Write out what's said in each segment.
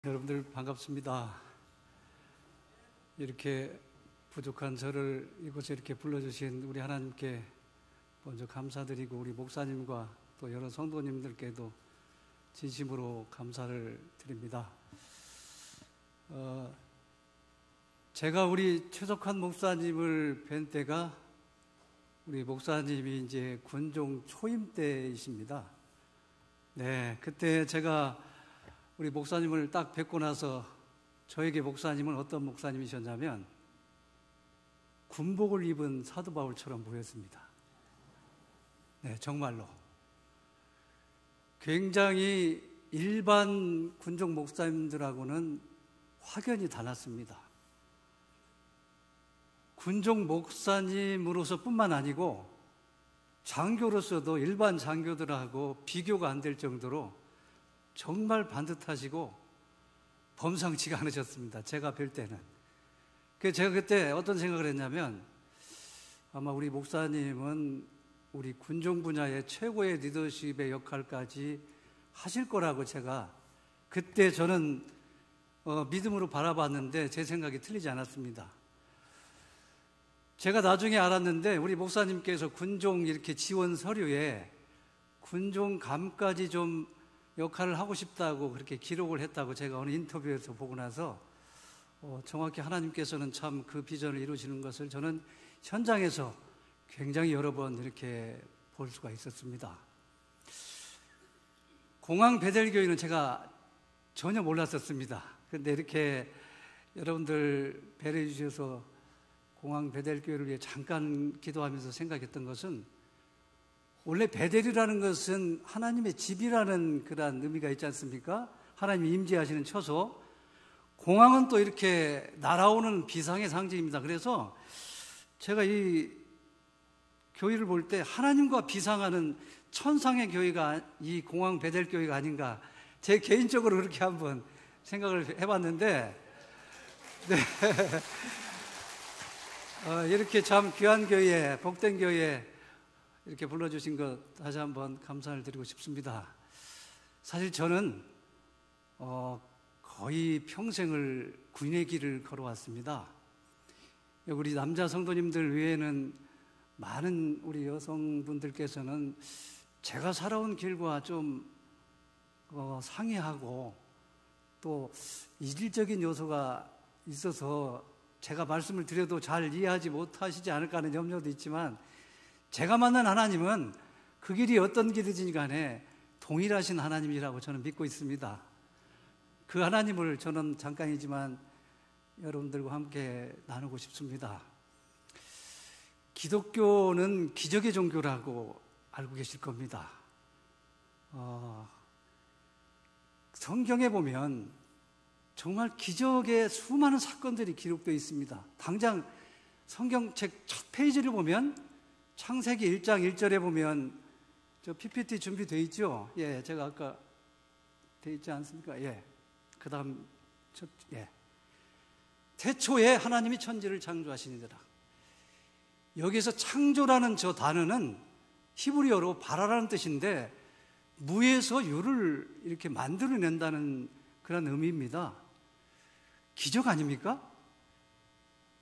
여러분들 반갑습니다. 이렇게 부족한 저를 이곳에 이렇게 불러주신 우리 하나님께 먼저 감사드리고 우리 목사님과 또 여러 성도님들께도 진심으로 감사를 드립니다. 제가 우리 최석환 목사님을 뵌 때가 우리 목사님이 이제 군종 초임 때이십니다. 네, 그때 제가 우리 목사님을 딱 뵙고 나서 저에게 목사님은 어떤 목사님이셨냐면 군복을 입은 사도 바울처럼 보였습니다. 네, 정말로. 굉장히 일반 군종 목사님들하고는 확연히 달랐습니다. 군종 목사님으로서 뿐만 아니고 장교로서도 일반 장교들하고 비교가 안 될 정도로 정말 반듯하시고 범상치가 않으셨습니다. 제가 뵐 때는. 제가 그때 어떤 생각을 했냐면 아마 우리 목사님은 우리 군종 분야의 최고의 리더십의 역할까지 하실 거라고 제가 그때 저는 믿음으로 바라봤는데 제 생각이 틀리지 않았습니다. 제가 나중에 알았는데 우리 목사님께서 군종 이렇게 지원 서류에 군종감까지 좀 역할을 하고 싶다고 그렇게 기록을 했다고 제가 어느 인터뷰에서 보고 나서 정확히 하나님께서는 참 그 비전을 이루시는 것을 저는 현장에서 굉장히 여러 번 이렇게 볼 수가 있었습니다. 공항 베델교회는 제가 전혀 몰랐었습니다. 그런데 이렇게 여러분들 배려해 주셔서 공항 베델교회를 위해 잠깐 기도하면서 생각했던 것은 원래 베델이라는 것은 하나님의 집이라는 그런 의미가 있지 않습니까? 하나님이 임재하시는 처소. 공항은 또 이렇게 날아오는 비상의 상징입니다. 그래서 제가 이 교회를 볼 때 하나님과 비상하는 천상의 교회가 이 공항 베델 교회가 아닌가 제 개인적으로 그렇게 한번 생각을 해봤는데 네. 이렇게 참 귀한 교회, 복된 교회 이렇게 불러주신 것 다시 한번 감사를 드리고 싶습니다. 사실 저는 거의 평생을 군의 길을 걸어왔습니다. 우리 남자 성도님들 외에는 많은 우리 여성분들께서는 제가 살아온 길과 좀 상이하고 또 이질적인 요소가 있어서 제가 말씀을 드려도 잘 이해하지 못하시지 않을까 하는 염려도 있지만 제가 만난 하나님은 그 길이 어떤 길이든지 간에 동일하신 하나님이라고 저는 믿고 있습니다. 그 하나님을 저는 잠깐이지만 여러분들과 함께 나누고 싶습니다. 기독교는 기적의 종교라고 알고 계실 겁니다. 성경에 보면 정말 기적의 수많은 사건들이 기록되어 있습니다. 당장 성경책 첫 페이지를 보면 창세기 1장 1절에 보면 저 PPT 준비되어 있죠? 예, 제가 아까 되어 있지 않습니까? 예. 그 다음, 예. 태초에 하나님이 천지를 창조하시니라. 여기서 창조라는 저 단어는 히브리어로 바라라는 뜻인데 무에서 유를 이렇게 만들어낸다는 그런 의미입니다. 기적 아닙니까?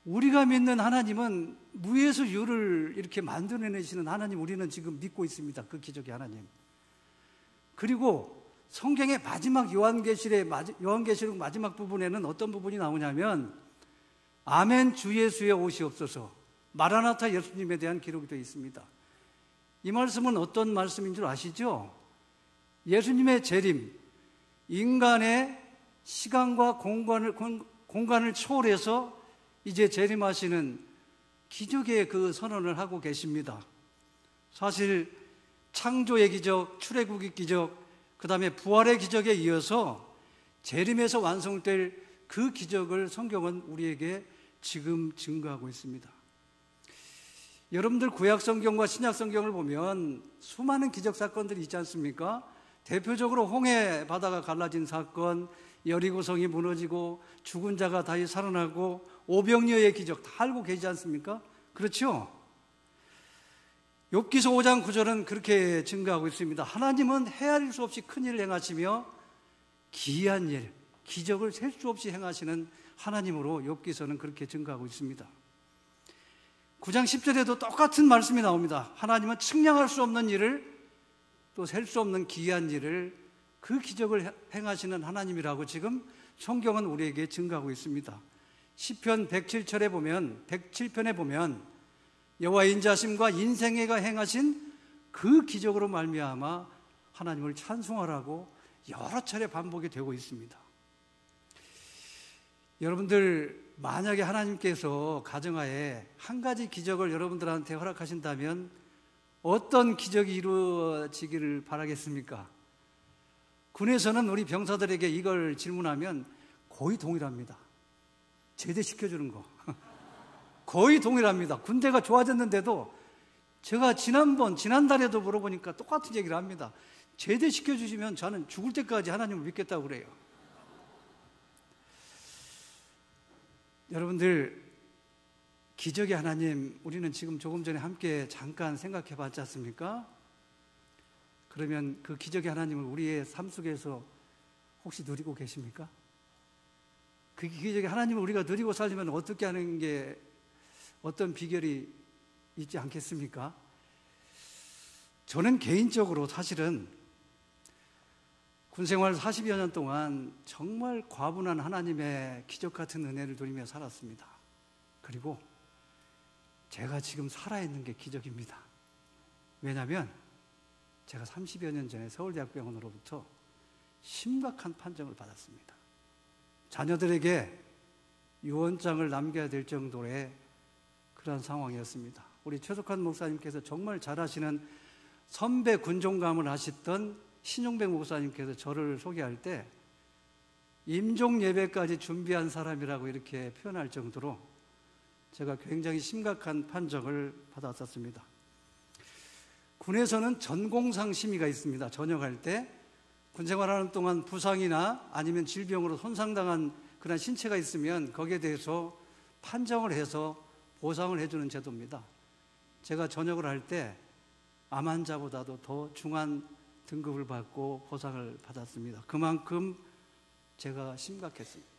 우리가 믿는 하나님은 무에서 유를 이렇게 만들어내시는 하나님 우리는 지금 믿고 있습니다. 그 기적의 하나님. 그리고 성경의 마지막 요한계시록 마지막 부분에는 어떤 부분이 나오냐면 아멘 주 예수의 오시옵소서 마라나타 예수님에 대한 기록이 되어 있습니다. 이 말씀은 어떤 말씀인 줄 아시죠? 예수님의 재림, 인간의 시간과 공간을 초월해서 이제 재림하시는 기적의 그 선언을 하고 계십니다. 사실 창조의 기적, 출애굽의 기적, 그 다음에 부활의 기적에 이어서 재림에서 완성될 그 기적을 성경은 우리에게 지금 증거하고 있습니다. 여러분들 구약 성경과 신약 성경을 보면 수많은 기적 사건들이 있지 않습니까? 대표적으로 홍해 바다가 갈라진 사건, 여리고 성이 무너지고 죽은 자가 다시 살아나고 오병이어의 기적 다 알고 계시지 않습니까? 그렇죠? 욥기서 5장 9절은 그렇게 증거하고 있습니다. 하나님은 헤아릴 수 없이 큰 일을 행하시며 기이한 일, 기적을 셀 수 없이 행하시는 하나님으로 욥기서는 그렇게 증거하고 있습니다. 9장 10절에도 똑같은 말씀이 나옵니다. 하나님은 측량할 수 없는 일을, 또 셀 수 없는 기이한 일을, 그 기적을 행하시는 하나님이라고 지금 성경은 우리에게 증거하고 있습니다. 시편 107편에 보면 여호와의 인자심과 인생애가 행하신 그 기적으로 말미암아 하나님을 찬송하라고 여러 차례 반복이 되고 있습니다. 여러분들, 만약에 하나님께서 가정하에 한 가지 기적을 여러분들한테 허락하신다면 어떤 기적이 이루어지기를 바라겠습니까? 군에서는 우리 병사들에게 이걸 질문하면 거의 동일합니다. 제대시켜주는 거. 거의 동일합니다. 군대가 좋아졌는데도 제가 지난달에도 물어보니까 똑같은 얘기를 합니다. 제대시켜주시면 저는 죽을 때까지 하나님을 믿겠다고 그래요. 여러분들, 기적의 하나님, 우리는 지금 조금 전에 함께 잠깐 생각해 봤지 않습니까? 그러면 그 기적의 하나님을 우리의 삶 속에서 혹시 누리고 계십니까? 그 기적의 하나님을 우리가 누리고 살려면 어떻게 하는 게, 어떤 비결이 있지 않겠습니까? 저는 개인적으로 사실은 군생활 40여 년 동안 정말 과분한 하나님의 기적 같은 은혜를 누리며 살았습니다. 그리고 제가 지금 살아있는 게 기적입니다. 왜냐하면 제가 30여 년 전에 서울대학병원으로부터 심각한 판정을 받았습니다. 자녀들에게 유언장을 남겨야 될 정도의 그런 상황이었습니다. 우리 최석환 목사님께서 정말 잘하시는 선배 군종감을 하셨던 신용백 목사님께서 저를 소개할 때 임종 예배까지 준비한 사람이라고 이렇게 표현할 정도로 제가 굉장히 심각한 판정을 받았었습니다. 군에서는 전공상 심의가 있습니다. 전역할 때 군생활하는 동안 부상이나 아니면 질병으로 손상당한 그런 신체가 있으면 거기에 대해서 판정을 해서 보상을 해주는 제도입니다. 제가 전역을 할 때 암 환자보다도 더 중한 등급을 받고 보상을 받았습니다. 그만큼 제가 심각했습니다.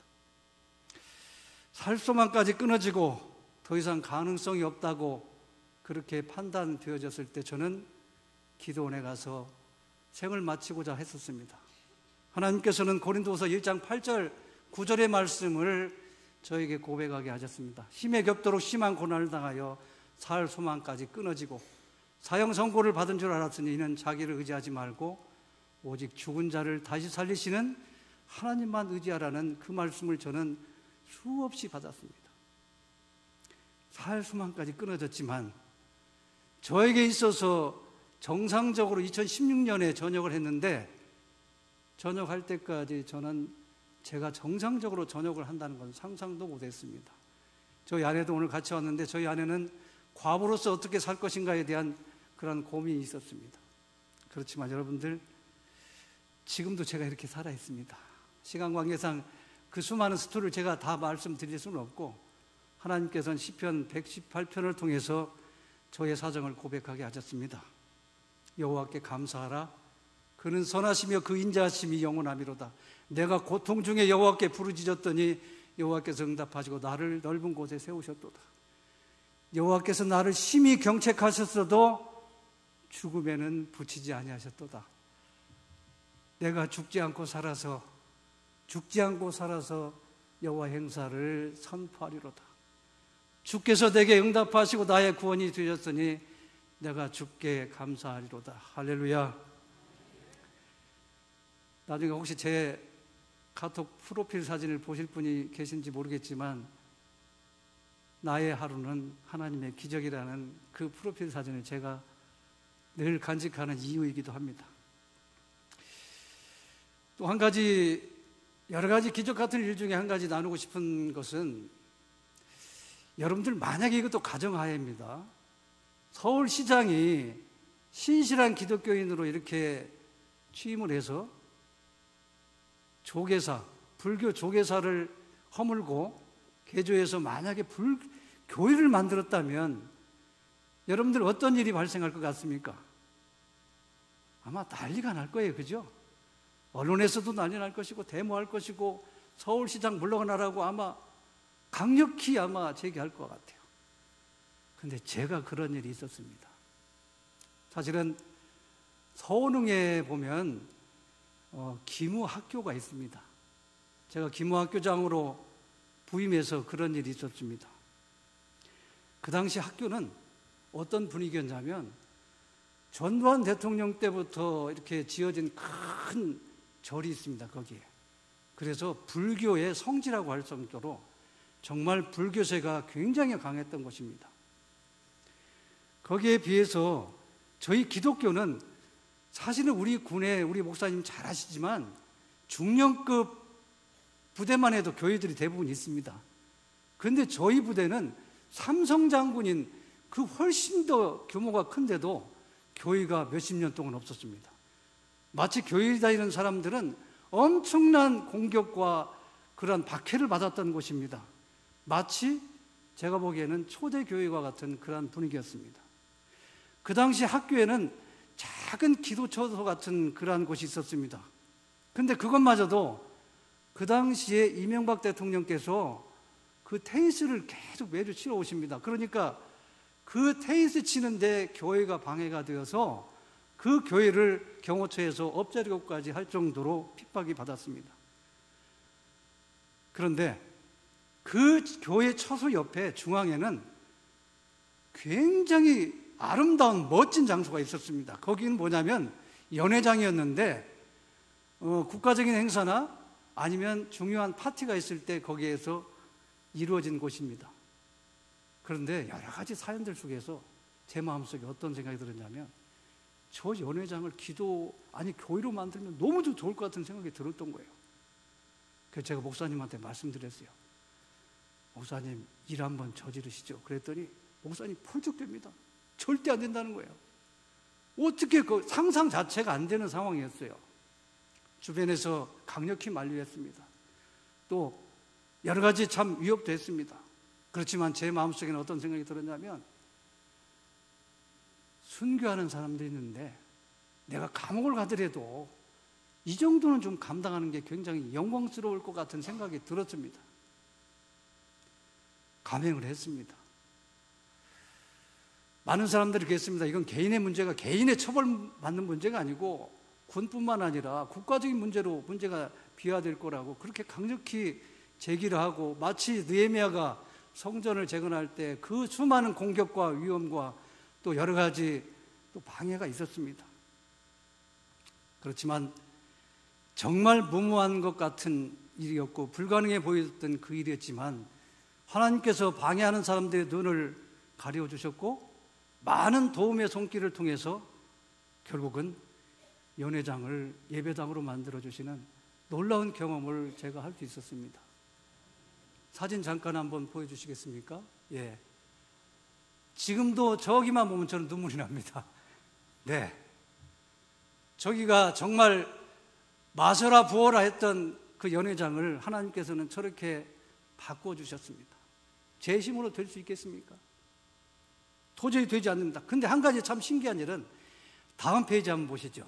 살소망까지 끊어지고 더 이상 가능성이 없다고 그렇게 판단되어졌을 때 저는 기도원에 가서 생을 마치고자 했었습니다. 하나님께서는 고린도후서 1장 8절 9절의 말씀을 저에게 고백하게 하셨습니다. 힘에 겹도록 심한 고난을 당하여 살 소망까지 끊어지고 사형 선고를 받은 줄 알았으니 이는 자기를 의지하지 말고 오직 죽은 자를 다시 살리시는 하나님만 의지하라는 그 말씀을 저는 수없이 받았습니다. 살 소망까지 끊어졌지만 저에게 있어서 정상적으로 2016년에 전역을 했는데 전역할 때까지 저는 제가 정상적으로 전역을 한다는 건 상상도 못했습니다. 저희 아내도 오늘 같이 왔는데 저희 아내는 과부로서 어떻게 살 것인가에 대한 그런 고민이 있었습니다. 그렇지만 여러분들, 지금도 제가 이렇게 살아 있습니다. 시간 관계상 그 수많은 스토리를 제가 다 말씀드릴 수는 없고 하나님께서는 시편 118편을 통해서 저의 사정을 고백하게 하셨습니다. 여호와께 감사하라. 그는 선하시며 그 인자하심이 영원하미로다. 내가 고통 중에 여호와께 부르짖었더니 여호와께서 응답하시고 나를 넓은 곳에 세우셨도다. 여호와께서 나를 심히 경책하셨어도 죽음에는 붙이지 아니하셨도다. 내가 죽지 않고 살아서 여호와 행사를 선포하리로다. 주께서 내게 응답하시고 나의 구원이 되셨으니 내가 주께 감사하리로다. 할렐루야. 나중에 혹시 제 카톡 프로필 사진을 보실 분이 계신지 모르겠지만 나의 하루는 하나님의 기적이라는 그 프로필 사진을 제가 늘 간직하는 이유이기도 합니다. 또 한 가지, 여러 가지 기적 같은 일 중에 한 가지 나누고 싶은 것은 여러분들 만약에 이것도 가정하에입니다. 서울시장이 신실한 기독교인으로 이렇게 취임을 해서 조계사, 불교 조계사를 허물고 개조해서 만약에 교회를 만들었다면 여러분들 어떤 일이 발생할 것 같습니까? 아마 난리가 날 거예요. 그죠? 언론에서도 난리 날 것이고 데모할 것이고 서울시장 물러나라고 아마 강력히 아마 제기할 것 같아요. 근데 제가 그런 일이 있었습니다. 사실은 서원흥에 보면 기무학교가 있습니다. 제가 기무학교장으로 부임해서 그런 일이 있었습니다. 그 당시 학교는 어떤 분위기였냐면 전두환 대통령 때부터 이렇게 지어진 큰 절이 있습니다. 거기에. 그래서 불교의 성지라고 할 정도로 정말 불교세가 굉장히 강했던 곳입니다. 거기에 비해서 저희 기독교는 사실은 우리 군에 우리 목사님 잘 아시지만 중령급 부대만 해도 교회들이 대부분 있습니다. 그런데 저희 부대는 삼성장군인 그 훨씬 더 규모가 큰데도 교회가 몇십 년 동안 없었습니다. 마치 교회 다니는 사람들은 엄청난 공격과 그런 박해를 받았던 곳입니다. 마치 제가 보기에는 초대교회와 같은 그런 분위기였습니다. 그 당시 학교에는 작은 기도처소 같은 그러한 곳이 있었습니다. 그런데 그것마저도 그 당시에 이명박 대통령께서 그 테니스를 계속 매주 치러 오십니다. 그러니까 그 테니스 치는데 교회가 방해가 되어서 그 교회를 경호처에서 엎자리고까지 할 정도로 핍박이 받았습니다. 그런데 그 교회 처소 옆에 중앙에는 굉장히 아름다운 멋진 장소가 있었습니다. 거기는 뭐냐면 연회장이었는데 국가적인 행사나 아니면 중요한 파티가 있을 때 거기에서 이루어진 곳입니다. 그런데 여러 가지 사연들 속에서 제 마음속에 어떤 생각이 들었냐면 저 연회장을 교회로 만들면 너무 좋을 것 같은 생각이 들었던 거예요. 그래서 제가 목사님한테 말씀드렸어요. 목사님, 일 한번 저지르시죠. 그랬더니 목사님 펄쩍됩니다. 절대 안 된다는 거예요. 어떻게 그 상상 자체가 안 되는 상황이었어요. 주변에서 강력히 만류했습니다. 또 여러 가지 참 위협도 했습니다. 그렇지만 제 마음속에는 어떤 생각이 들었냐면 순교하는 사람들이 있는데 내가 감옥을 가더라도 이 정도는 좀 감당하는 게 굉장히 영광스러울 것 같은 생각이 들었습니다. 감행을 했습니다. 많은 사람들이 그랬습니다. 이건 개인의 문제가 개인의 처벌받는 문제가 아니고 군뿐만 아니라 국가적인 문제가 비화될 거라고 그렇게 강력히 제기를 하고 마치 느헤미야가 성전을 재건할 때 그 수많은 공격과 위험과 또 여러 가지 또 방해가 있었습니다. 그렇지만 정말 무모한 것 같은 일이었고 불가능해 보였던 그 일이었지만 하나님께서 방해하는 사람들의 눈을 가려주셨고 많은 도움의 손길을 통해서 결국은 연회장을 예배당으로 만들어주시는 놀라운 경험을 제가 할 수 있었습니다. 사진 잠깐 한번 보여주시겠습니까? 예. 지금도 저기만 보면 저는 눈물이 납니다. 네. 저기가 정말 마셔라 부어라 했던 그 연회장을 하나님께서는 저렇게 바꿔주셨습니다. 제 힘으로 될 수 있겠습니까? 도저히 되지 않는다. 근데 한 가지 참 신기한 일은 다음 페이지 한번 보시죠.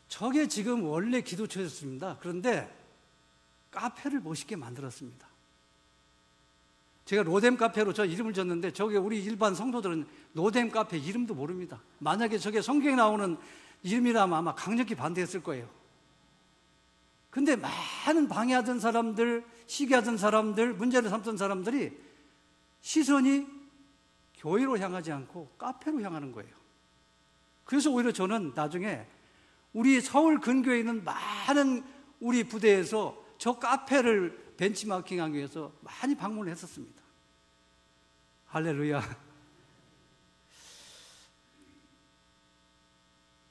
저게 지금 원래 기도처였습니다. 그런데 카페를 멋있게 만들었습니다. 제가 로뎀 카페로 저 이름을 줬는데 저게 우리 일반 성도들은 로뎀 카페 이름도 모릅니다. 만약에 저게 성경에 나오는 이름이라면 아마 강력히 반대했을 거예요. 근데 많은 방해하던 사람들, 시기하던 사람들, 문제를 삼던 사람들이 시선이 교회로 향하지 않고 카페로 향하는 거예요. 그래서 오히려 저는 나중에 우리 서울 근교에 있는 많은 우리 부대에서 저 카페를 벤치마킹하기 위해서 많이 방문을 했었습니다. 할렐루야.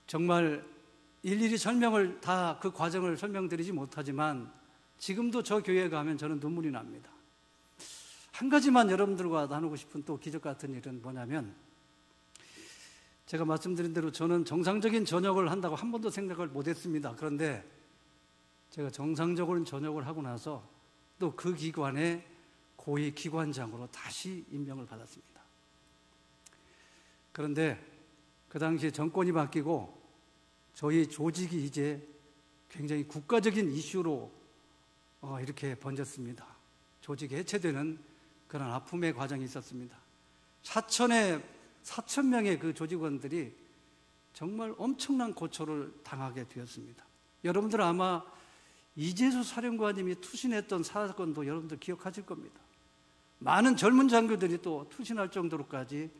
정말 일일이 설명을 다 그 과정을 설명드리지 못하지만 지금도 저 교회에 가면 저는 눈물이 납니다. 한 가지만 여러분들과 나누고 싶은 또 기적 같은 일은 뭐냐면 제가 말씀드린 대로 저는 정상적인 전역을 한다고 한 번도 생각을 못했습니다. 그런데 제가 정상적으로 전역을 하고 나서 또 그 기관의 고위 기관장으로 다시 임명을 받았습니다. 그런데 그 당시에 정권이 바뀌고 저희 조직이 이제 굉장히 국가적인 이슈로 이렇게 번졌습니다. 조직이 해체되는 그런 아픔의 과정이 있었습니다. 4,000명의 그 조직원들이 정말 엄청난 고초를 당하게 되었습니다. 여러분들 아마 이재수 사령관님이 투신했던 사건도 여러분들 기억하실 겁니다. 많은 젊은 장교들이 또 투신할 정도로까지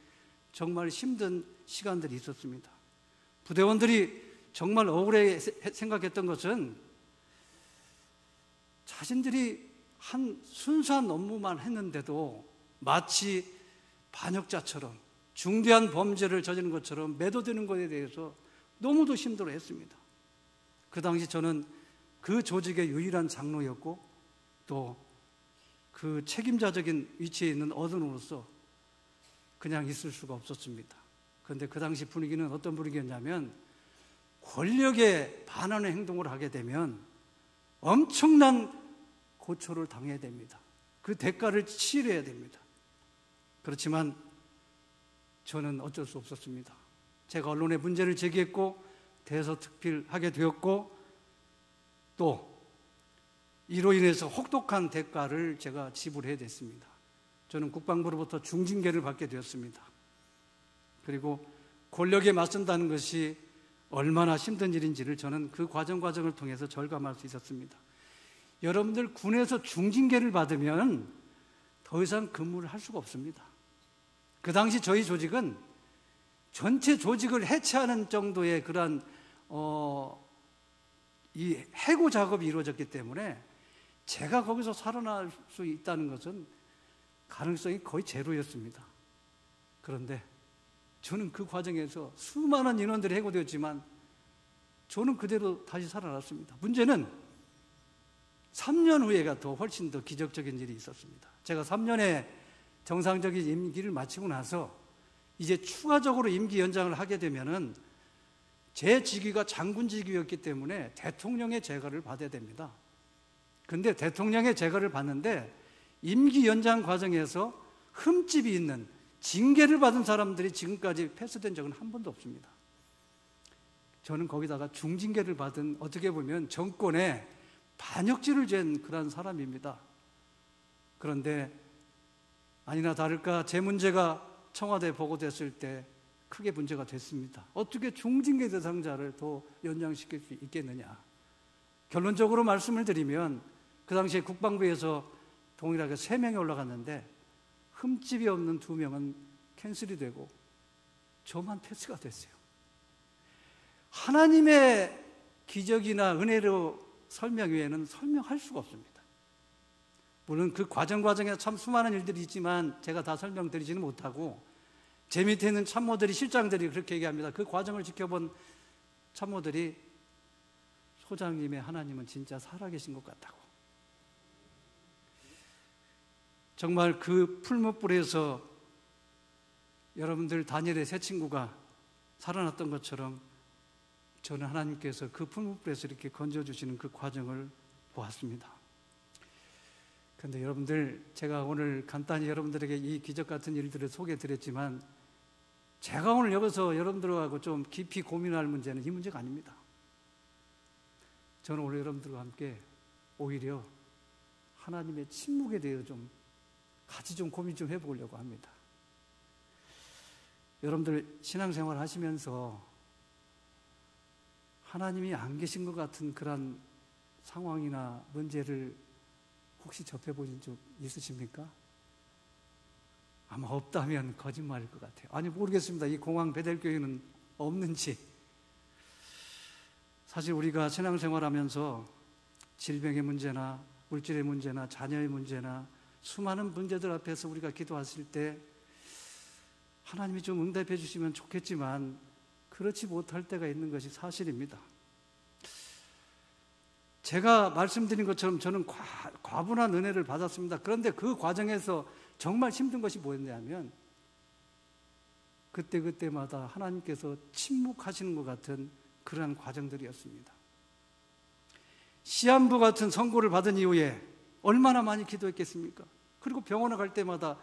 정말 힘든 시간들이 있었습니다. 부대원들이 정말 억울해 생각했던 것은 자신들이 한 순수한 업무만 했는데도 마치 반역자처럼 중대한 범죄를 저지른 것처럼 매도되는 것에 대해서 너무도 힘들어했습니다. 그 당시 저는 그 조직의 유일한 장로였고 또 그 책임자적인 위치에 있는 어른으로서 그냥 있을 수가 없었습니다. 그런데 그 당시 분위기는 어떤 분위기였냐면 권력에 반하는 행동을 하게 되면 엄청난 고초를 당해야 됩니다. 그 대가를 치러야 됩니다. 그렇지만 저는 어쩔 수 없었습니다. 제가 언론에 문제를 제기했고 대서특필하게 되었고 또 이로 인해서 혹독한 대가를 제가 지불해야 됐습니다. 저는 국방부로부터 중징계를 받게 되었습니다. 그리고 권력에 맞선다는 것이 얼마나 힘든 일인지를 저는 그 과정을 통해서 절감할 수 있었습니다. 여러분들 군에서 중징계를 받으면 더 이상 근무를 할 수가 없습니다. 그 당시 저희 조직은 전체 조직을 해체하는 정도의 그러한 이 해고 작업이 이루어졌기 때문에 제가 거기서 살아날 수 있다는 것은 가능성이 거의 제로였습니다. 그런데 저는 그 과정에서 수많은 인원들이 해고되었지만 저는 그대로 다시 살아났습니다. 문제는 3년 후에가 더 훨씬 더 기적적인 일이 있었습니다. 제가 3년의 정상적인 임기를 마치고 나서 이제 추가적으로 임기 연장을 하게 되면은 제 직위가 장군 직위였기 때문에 대통령의 재가를 받아야 됩니다. 그런데 대통령의 재가를 받는데 임기 연장 과정에서 흠집이 있는 징계를 받은 사람들이 지금까지 패스된 적은 한 번도 없습니다. 저는 거기다가 중징계를 받은 어떻게 보면 정권에 반역죄를 지은 그런 사람입니다. 그런데 아니나 다를까 제 문제가 청와대에 보고됐을 때 크게 문제가 됐습니다. 어떻게 중징계 대상자를 더 연장시킬 수 있겠느냐. 결론적으로 말씀을 드리면 그 당시에 국방부에서 동일하게 3명이 올라갔는데 흠집이 없는 2명은 캔슬이 되고 저만 패스가 됐어요. 하나님의 기적이나 은혜로 설명 외에는 설명할 수가 없습니다. 물론 그 과정에 참 수많은 일들이 있지만 제가 다 설명드리지는 못하고 제 밑에 있는 참모들이 실장들이 그렇게 얘기합니다. 그 과정을 지켜본 참모들이 소장님의 하나님은 진짜 살아계신 것 같다고. 정말 그 풀무불에서 여러분들 다니엘의 세 친구가 살아났던 것처럼 저는 하나님께서 그 풀무불에서 이렇게 건져주시는 그 과정을 보았습니다. 그런데 여러분들, 제가 오늘 간단히 여러분들에게 이 기적 같은 일들을 소개해드렸지만 제가 오늘 여기서 여러분들하고 좀 깊이 고민할 문제는 이 문제가 아닙니다. 저는 오늘 여러분들과 함께 오히려 하나님의 침묵에 대해서 같이 고민 좀 해보려고 합니다. 여러분들 신앙생활 하시면서 하나님이 안 계신 것 같은 그런 상황이나 문제를 혹시 접해보신 적 있으십니까? 아마 없다면 거짓말일 것 같아요. 아니 모르겠습니다. 이 공항 베델교회는 없는지. 사실 우리가 신앙생활하면서 질병의 문제나 물질의 문제나 자녀의 문제나 수많은 문제들 앞에서 우리가 기도했을 때 하나님이 좀 응답해 주시면 좋겠지만 그렇지 못할 때가 있는 것이 사실입니다. 제가 말씀드린 것처럼 저는 과분한 은혜를 받았습니다. 그런데 그 과정에서 정말 힘든 것이 뭐였냐면 그때마다 하나님께서 침묵하시는 것 같은 그러한 과정들이었습니다. 시한부 같은 선고를 받은 이후에 얼마나 많이 기도했겠습니까? 그리고 병원에 갈 때마다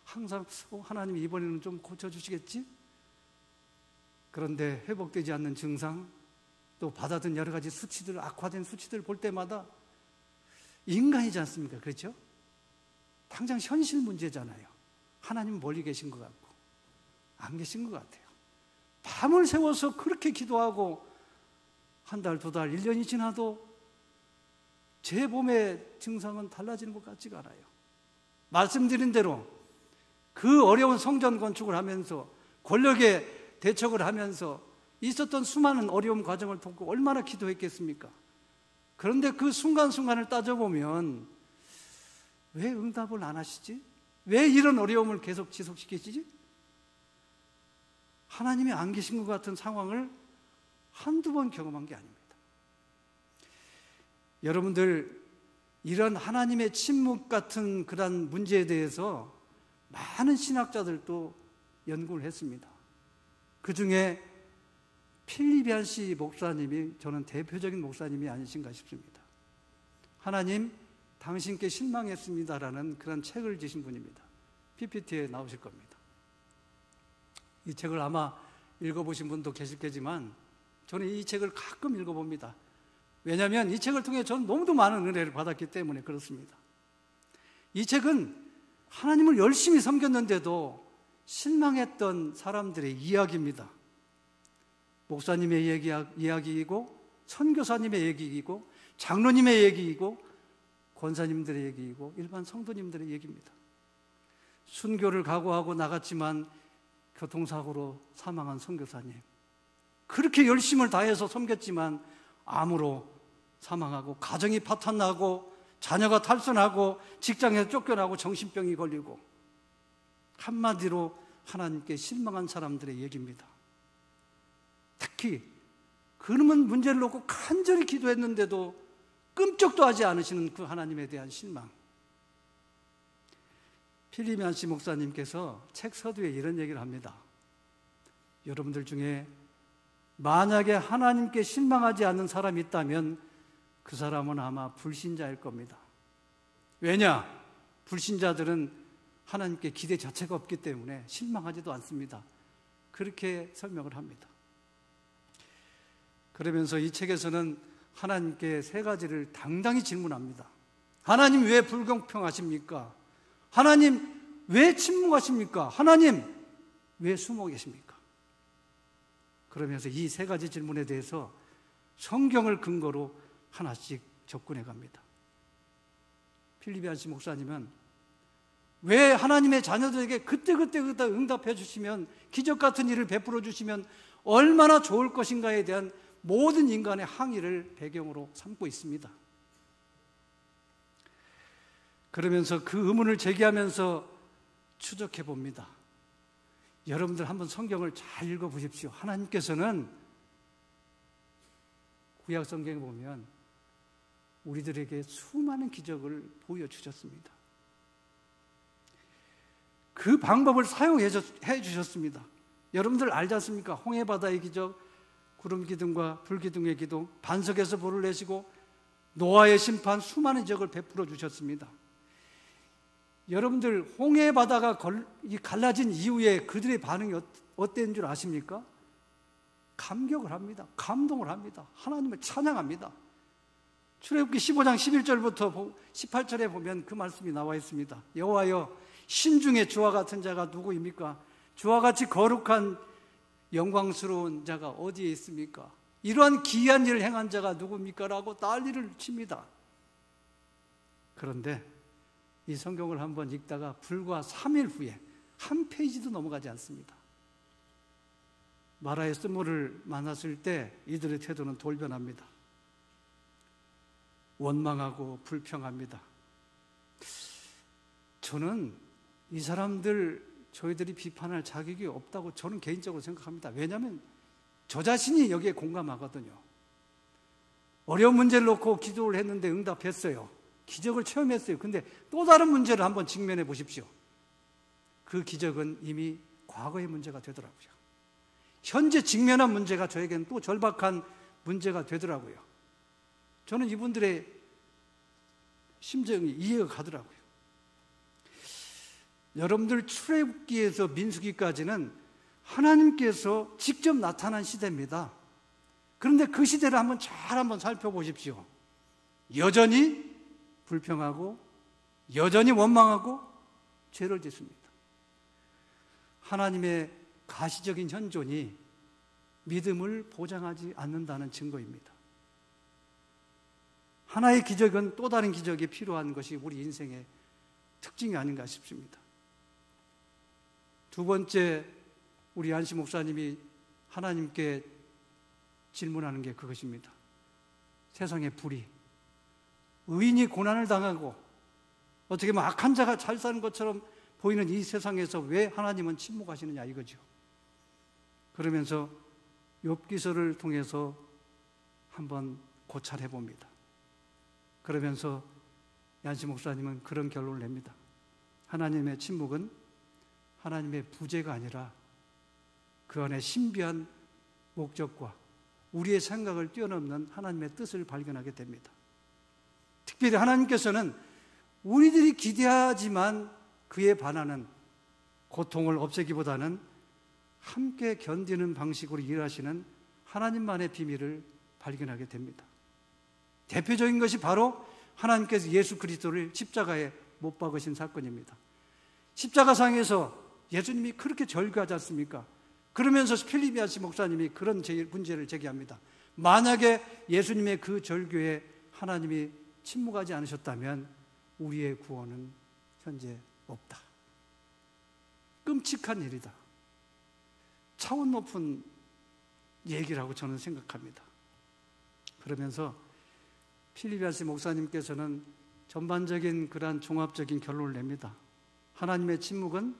항상 하나님 이번에는 좀 고쳐주시겠지? 그런데 회복되지 않는 증상, 또 받아든 여러 가지 수치들, 악화된 수치들 볼 때마다 인간이지 않습니까? 그렇죠? 당장 현실 문제잖아요. 하나님은 멀리 계신 것 같고 안 계신 것 같아요. 밤을 새워서 그렇게 기도하고 한 달, 두 달, 1년이 지나도 제 몸의 증상은 달라지는 것 같지가 않아요. 말씀드린 대로 그 어려운 성전 건축을 하면서 권력에 대척을 하면서 있었던 수많은 어려움 과정을 돕고 얼마나 기도했겠습니까? 그런데 그 순간순간을 따져보면 왜 응답을 안 하시지? 왜 이런 어려움을 계속 지속시키시지? 하나님이 안 계신 것 같은 상황을 한두 번 경험한 게 아닙니다. 여러분들, 이런 하나님의 침묵 같은 그런 문제에 대해서 많은 신학자들도 연구를 했습니다. 그 중에 필립 얀시 목사님이 저는 대표적인 목사님이 아니신가 싶습니다. 하나님, 당신께 실망했습니다라는 그런 책을 지신 분입니다. PPT에 나오실 겁니다. 이 책을 아마 읽어보신 분도 계실 거지만 저는 이 책을 가끔 읽어봅니다. 왜냐하면 이 책을 통해 저는 너무도 많은 은혜를 받았기 때문에 그렇습니다. 이 책은 하나님을 열심히 섬겼는데도 실망했던 사람들의 이야기입니다. 목사님의 이야기이고 선교사님의 얘기이고 장로님의 얘기이고 권사님들의 얘기이고 일반 성도님들의 얘기입니다. 순교를 각오하고 나갔지만 교통사고로 사망한 선교사님, 그렇게 열심을 다해서 섬겼지만 암으로 사망하고 가정이 파탄나고 자녀가 탈선하고 직장에서 쫓겨나고 정신병이 걸리고 한마디로 하나님께 실망한 사람들의 얘기입니다. 특히 그놈은 문제를 놓고 간절히 기도했는데도 끔찍도 하지 않으시는 그 하나님에 대한 실망. 필립 얀시 목사님께서 책 서두에 이런 얘기를 합니다. 여러분들 중에 만약에 하나님께 실망하지 않는 사람이 있다면 그 사람은 아마 불신자일 겁니다. 왜냐? 불신자들은 하나님께 기대 자체가 없기 때문에 실망하지도 않습니다. 그렇게 설명을 합니다. 그러면서 이 책에서는 하나님께 세 가지를 당당히 질문합니다. 하나님 왜 불공평하십니까? 하나님 왜 침묵하십니까? 하나님 왜 숨어 계십니까? 그러면서 이 세 가지 질문에 대해서 성경을 근거로 하나씩 접근해 갑니다. 필립 얀시 목사님은 왜 하나님의 자녀들에게 그때그때 응답해 주시면, 기적 같은 일을 베풀어 주시면 얼마나 좋을 것인가에 대한 모든 인간의 항의를 배경으로 삼고 있습니다. 그러면서 그 의문을 제기하면서 추적해 봅니다. 여러분들 한번 성경을 잘 읽어보십시오. 하나님께서는 구약 성경에 보면 우리들에게 수많은 기적을 보여주셨습니다. 그 방법을 사용해 주셨습니다. 여러분들 알지 않습니까? 홍해바다의 기적, 구름기둥과 불기둥의 기둥, 반석에서 불을 내시고 노아의 심판, 수많은 기적을 베풀어 주셨습니다. 여러분들 홍해바다가 갈라진 이후에 그들의 반응이 어땠는 줄 아십니까? 감격을 합니다. 감동을 합니다. 하나님을 찬양합니다. 출애굽기 15장 11절부터 18절에 보면 그 말씀이 나와 있습니다. 여호와여, 신중에 주와 같은 자가 누구입니까? 주와 같이 거룩한 영광스러운 자가 어디에 있습니까? 이러한 기이한 일을 행한 자가 누굽니까? 라고 난리를 칩니다. 그런데 이 성경을 한번 읽다가 불과 3일 후에 한 페이지도 넘어가지 않습니다. 마라의 스물을 만났을 때 이들의 태도는 돌변합니다. 원망하고 불평합니다. 저는 이 사람들, 저희들이 비판할 자격이 없다고 저는 개인적으로 생각합니다. 왜냐하면 저 자신이 여기에 공감하거든요. 어려운 문제를 놓고 기도를 했는데 응답했어요. 기적을 체험했어요. 근데 또 다른 문제를 한번 직면해 보십시오. 그 기적은 이미 과거의 문제가 되더라고요. 현재 직면한 문제가 저에게는 또 절박한 문제가 되더라고요. 저는 이분들의 심정이 이해가 가더라고요. 여러분들 출애굽기에서 민수기까지는 하나님께서 직접 나타난 시대입니다. 그런데 그 시대를 한번 살펴보십시오. 여전히 불평하고 여전히 원망하고 죄를 짓습니다. 하나님의 가시적인 현존이 믿음을 보장하지 않는다는 증거입니다. 하나의 기적은 또 다른 기적이 필요한 것이 우리 인생의 특징이 아닌가 싶습니다. 두 번째, 우리 안시 목사님이 하나님께 질문하는 게 그것입니다. 세상의 불의, 의인이 고난을 당하고 어떻게 보면 악한 자가 잘 사는 것처럼 보이는 이 세상에서 왜 하나님은 침묵하시느냐 이거죠. 그러면서 욥기서를 통해서 한번 고찰해 봅니다. 그러면서 안시 목사님은 그런 결론을 냅니다. 하나님의 침묵은 하나님의 부재가 아니라 그 안에 신비한 목적과 우리의 생각을 뛰어넘는 하나님의 뜻을 발견하게 됩니다. 특별히 하나님께서는 우리들이 기대하지만 그에 반하는 고통을 없애기보다는 함께 견디는 방식으로 일하시는 하나님만의 비밀을 발견하게 됩니다. 대표적인 것이 바로 하나님께서 예수 그리스도를 십자가에 못 박으신 사건입니다. 십자가상에서 예수님이 그렇게 절규하지 않습니까? 그러면서 필립 안시 목사님이 그런 문제를 제기합니다. 만약에 예수님의 그 절규에 하나님이 침묵하지 않으셨다면 우리의 구원은 현재 없다. 끔찍한 일이다. 차원 높은 얘기라고 저는 생각합니다. 그러면서 필립 안시 목사님께서는 전반적인 그러한 종합적인 결론을 냅니다. 하나님의 침묵은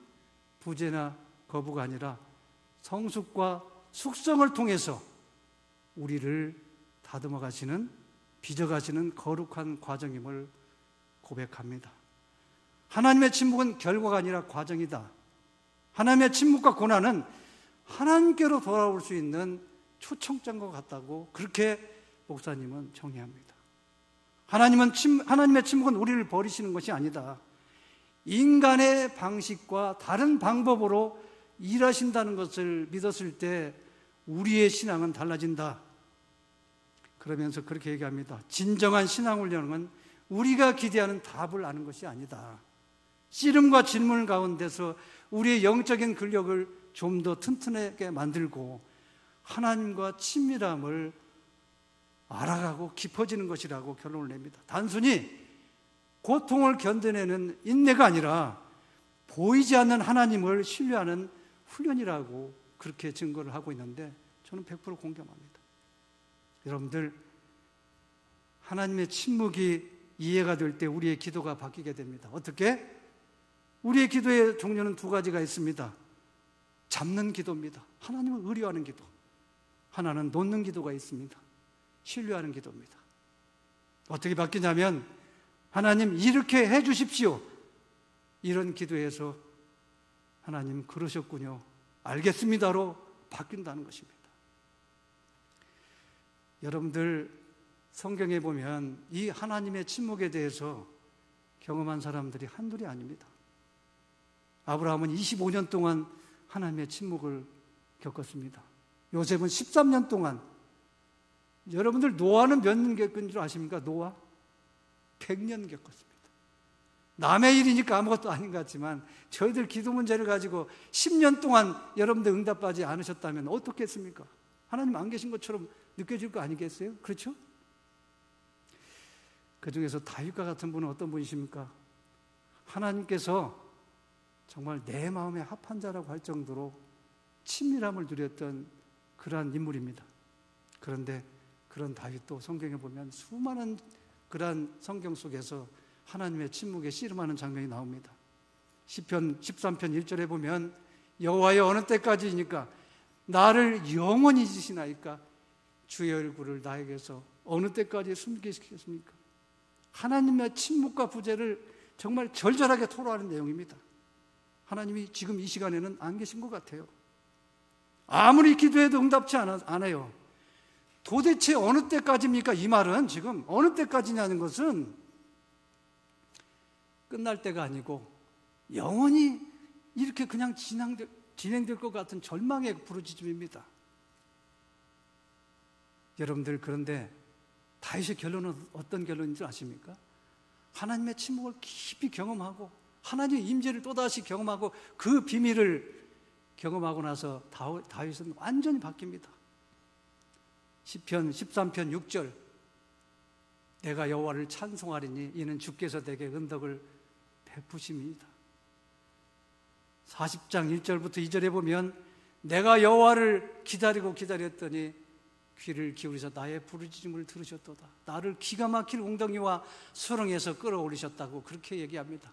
부재나 거부가 아니라 성숙과 숙성을 통해서 우리를 다듬어 가시는, 빚어 가시는 거룩한 과정임을 고백합니다. 하나님의 침묵은 결과가 아니라 과정이다. 하나님의 침묵과 고난은 하나님께로 돌아올 수 있는 초청장과 같다고 그렇게 목사님은 정의합니다. 하나님의 침묵은 우리를 버리시는 것이 아니다. 인간의 방식과 다른 방법으로 일하신다는 것을 믿었을 때 우리의 신앙은 달라진다. 그러면서 그렇게 얘기합니다. 진정한 신앙훈련은 우리가 기대하는 답을 아는 것이 아니다. 씨름과 질문 가운데서 우리의 영적인 근력을 좀 더 튼튼하게 만들고 하나님과 친밀함을 알아가고 깊어지는 것이라고 결론을 냅니다. 단순히 고통을 견뎌내는 인내가 아니라 보이지 않는 하나님을 신뢰하는 훈련이라고 그렇게 증거를 하고 있는데 저는 100% 공감합니다. 여러분들, 하나님의 침묵이 이해가 될 때 우리의 기도가 바뀌게 됩니다. 어떻게? 우리의 기도의 종류는 두 가지가 있습니다. 잡는 기도입니다. 하나님을 의뢰하는 기도. 하나는 놓는 기도가 있습니다. 신뢰하는 기도입니다. 어떻게 바뀌냐면 하나님 이렇게 해 주십시오. 이런 기도에서 하나님 그러셨군요. 알겠습니다로 바뀐다는 것입니다. 여러분들 성경에 보면 이 하나님의 침묵에 대해서 경험한 사람들이 한둘이 아닙니다. 아브라함은 25년 동안 하나님의 침묵을 겪었습니다. 요셉은 13년 동안. 여러분들 노아는 몇 년 겪은 줄 아십니까? 노아 100년 겪었습니다. 남의 일이니까 아무것도 아닌 것 같지만 저희들 기도 문제를 가지고 10년 동안 여러분들 응답받지 않으셨다면 어떻겠습니까? 하나님 안 계신 것처럼 느껴질 거 아니겠어요? 그렇죠? 그 중에서 다윗과 같은 분은 어떤 분이십니까? 하나님께서 정말 내 마음에 합한 자라고 할 정도로 친밀함을 누렸던 그러한 인물입니다. 그런데 그런 다윗도 성경에 보면 수많은 그러한 성경 속에서 하나님의 침묵에 씨름하는 장면이 나옵니다. 시편 13편 1절에 보면 여호와여 어느 때까지이니까 나를 영원히 잊으시나이까 주의 얼굴을 나에게서 어느 때까지 숨기시겠습니까? 하나님의 침묵과 부재를 정말 절절하게 토로하는 내용입니다. 하나님이 지금 이 시간에는 안 계신 것 같아요. 아무리 기도해도 응답치 않아요. 도대체 어느 때까지입니까? 이 말은 지금 어느 때까지냐는 것은 끝날 때가 아니고 영원히 이렇게 그냥 진행될 것 같은 절망의 부르짖음입니다. 여러분들, 그런데 다윗의 결론은 어떤 결론인 줄 아십니까? 하나님의 침묵을 깊이 경험하고 하나님의 임재를 또다시 경험하고 그 비밀을 경험하고 나서 다윗은 완전히 바뀝니다. 시편 13편 6절, 내가 여호와를 찬송하리니 이는 주께서 내게 은덕을 베푸심이다. 40장 1절부터 2절에 보면 내가 여호와를 기다렸더니 귀를 기울이셔 나의 부르짖음을 들으셨도다. 나를 기가 막힐 웅덩이와 수렁에서 끌어올리셨다고 그렇게 얘기합니다.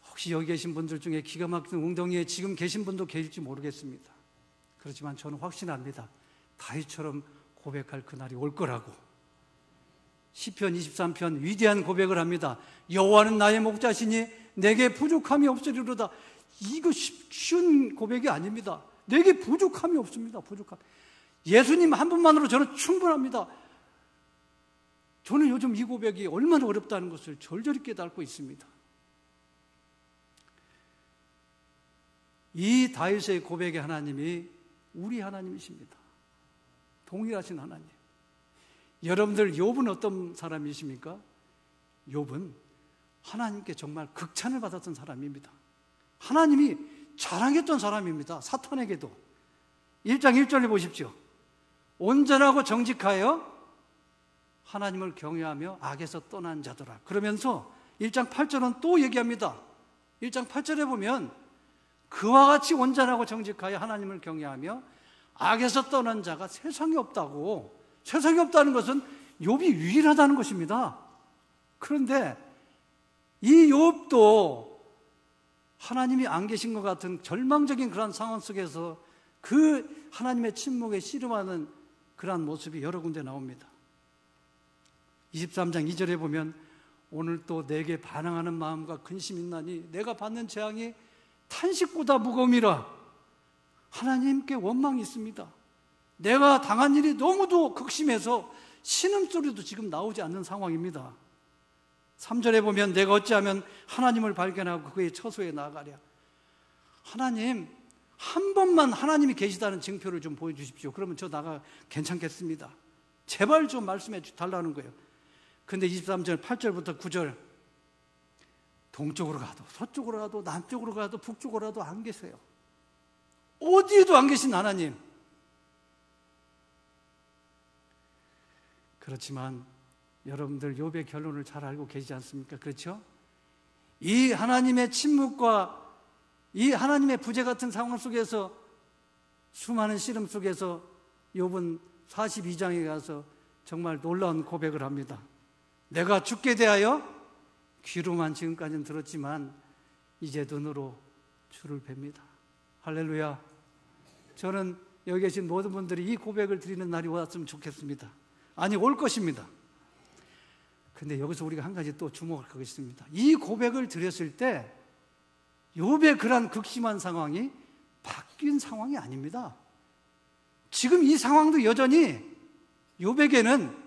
혹시 여기 계신 분들 중에 기가 막힌 웅덩이에 지금 계신 분도 계실지 모르겠습니다. 그렇지만 저는 확신합니다. 다윗처럼 고백할 그날이 올 거라고. 시편 23편 위대한 고백을 합니다. 여호와는 나의 목자시니 내게 부족함이 없으리로다. 이거 쉬운 고백이 아닙니다. 내게 부족함이 없습니다. 부족함. 예수님 한 분만으로 저는 충분합니다. 저는 요즘 이 고백이 얼마나 어렵다는 것을 절절히 깨닫고 있습니다. 이 다윗의 고백의 하나님이 우리 하나님이십니다. 동일하신 하나님. 여러분들 욥은 어떤 사람이십니까? 욥은 하나님께 정말 극찬을 받았던 사람입니다. 하나님이 자랑했던 사람입니다. 사탄에게도. 1장 1절에 보십시오. 온전하고 정직하여 하나님을 경외하며 악에서 떠난 자더라. 그러면서 1장 8절은 또 얘기합니다. 1장 8절에 보면 그와 같이 온전하고 정직하여 하나님을 경외하며 악에서 떠난 자가 세상에 없다고. 세상에 없다는 것은 욥이 유일하다는 것입니다. 그런데 이 욥도 하나님이 안 계신 것 같은 절망적인 그런 상황 속에서 그 하나님의 침묵에 씨름하는 그러한 모습이 여러 군데 나옵니다. 23장 2절에 보면 오늘 또 내게 반항하는 마음과 근심이 있나니 내가 받는 재앙이 탄식보다 무거움이라. 하나님께 원망이 있습니다. 내가 당한 일이 너무도 극심해서 신음소리도 지금 나오지 않는 상황입니다. 3절에 보면 내가 어찌하면 하나님을 발견하고 그의 처소에 나아가랴. 하나님, 한 번만 하나님이 계시다는 증표를 좀 보여주십시오. 그러면 저 나가 괜찮겠습니다. 제발 좀 말씀해 달라는 거예요. 근데 23절 8절부터 9절 동쪽으로 가도 서쪽으로 가도 남쪽으로 가도 북쪽으로 가도 안 계세요. 어디에도 안 계신 하나님. 그렇지만 여러분들 욥의 결론을 잘 알고 계시지 않습니까? 그렇죠? 이 하나님의 침묵과 이 하나님의 부재 같은 상황 속에서 수많은 씨름 속에서 욥은 42장에 가서 정말 놀라운 고백을 합니다. 내가 죽게 대하여 귀로만 지금까지는 들었지만 이제 눈으로 주를 뵙니다. 할렐루야. 저는 여기 계신 모든 분들이 이 고백을 드리는 날이 왔으면 좋겠습니다. 아니, 올 것입니다. 근데 여기서 우리가 한 가지 또 주목할 것이 있습니다. 이 고백을 드렸을 때 욥의 그러한 극심한 상황이 바뀐 상황이 아닙니다. 지금 이 상황도 여전히 욥에게는